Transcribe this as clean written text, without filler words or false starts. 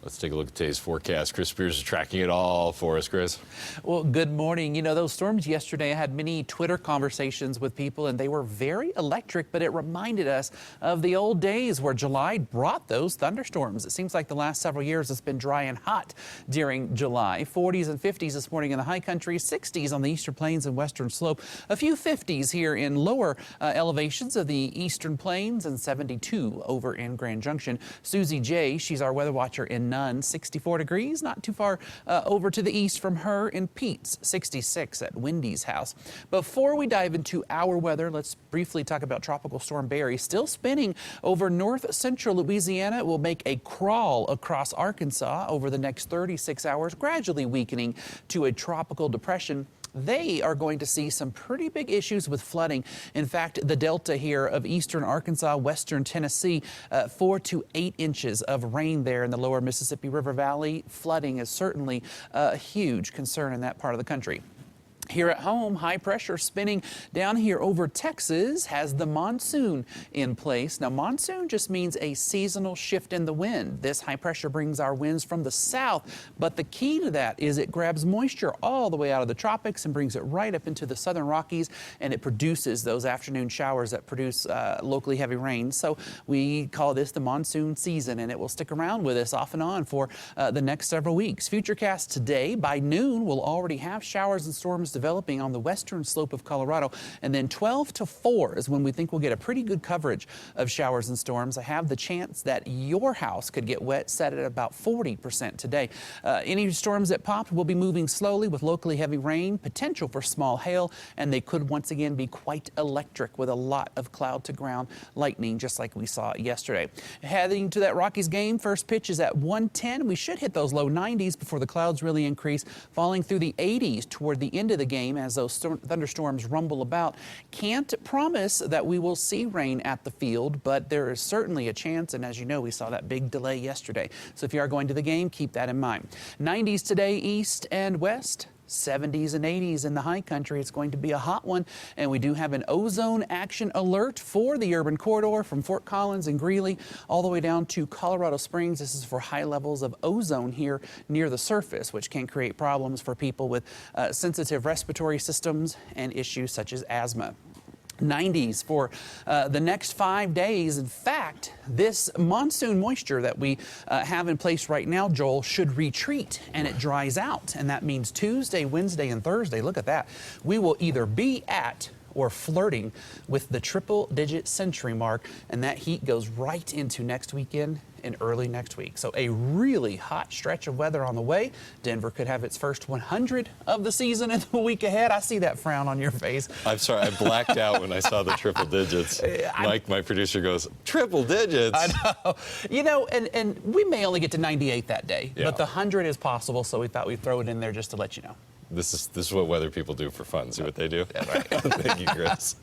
Let's take a look at today's forecast. Chris Spears is tracking it all for us. Chris. Well, good morning. You know, those storms yesterday, I had many Twitter conversations with people, and they were very electric, but it reminded us of the old days where July brought those thunderstorms. It seems like the last several years it's been dry and hot during July. 40s and 50s this morning in the high country, 60s on the eastern plains and western slope, a few 50s here in lower elevations of the eastern plains, and 72 over in Grand Junction. Susie J., she's our weather watcher in Nunn, 64 degrees, not too far over to the east from her in Pete's, 66 at Wendy's house. Before we dive into our weather, let's briefly talk about Tropical Storm Barry. Still spinning over north central Louisiana. It will make a crawl across Arkansas over the next 36 hours, gradually weakening to a tropical depression. They are going to see some pretty big issues with flooding. In fact, the delta here of eastern Arkansas, western Tennessee, 4 to 8 inches of rain there in the lower Mississippi River Valley. Flooding is certainly a huge concern in that part of the country. Here at home, high pressure spinning down here over Texas has the monsoon in place. Now, monsoon just means a seasonal shift in the wind. This high pressure brings our winds from the south, but the key to that is it grabs moisture all the way out of the tropics and brings it right up into the southern Rockies, and it produces those afternoon showers that produce locally heavy rain. So we call this the monsoon season, and it will stick around with us off and on for the next several weeks. Futurecast today, by noon, we'll already have showers and storms developing on the western slope of Colorado, and then 12 to 4 is when we think we'll get a pretty good coverage of showers and storms. I have the chance that your house could get wet set at about 40% today. Any storms that popped will be moving slowly with locally heavy rain, potential for small hail, and they could once again be quite electric with a lot of cloud to ground lightning, just like we saw yesterday. Heading to that Rockies game, first pitch is at 1:10. We should hit those low 90s before the clouds really increase, falling through the 80s toward the end of the game as those thunderstorms rumble about. Can't promise that we will see rain at the field, but there is certainly a chance, and as you know, we saw that big delay yesterday. So if you are going to the game, keep that in mind. 90s today, east and west. 70s and 80s in the high country. It's going to be a hot one, and we do have an ozone action alert for the urban corridor from Fort Collins and Greeley all the way down to Colorado Springs. This is for high levels of ozone here near the surface, which can create problems for people with sensitive respiratory systems and issues such as asthma. 90s for the next 5 days. In fact, this monsoon moisture that we have in place right now, Joel, should retreat and it dries out. And that means Tuesday, Wednesday, and Thursday, look at that, we will either be at or flirting with the triple-digit century mark, and that heat goes right into next weekend and early next week. So a really hot stretch of weather on the way. Denver could have its first 100 of the season in the week ahead. I see that frown on your face. I'm sorry, I blacked out when I saw the triple digits. Mike, my producer, goes, triple digits? I know. You know, and we may only get to 98 that day, but the 100 is possible, so we thought we'd throw it in there just to let you know. This is what weather people do for fun. See what they do? Yeah, right. Thank you, Chris.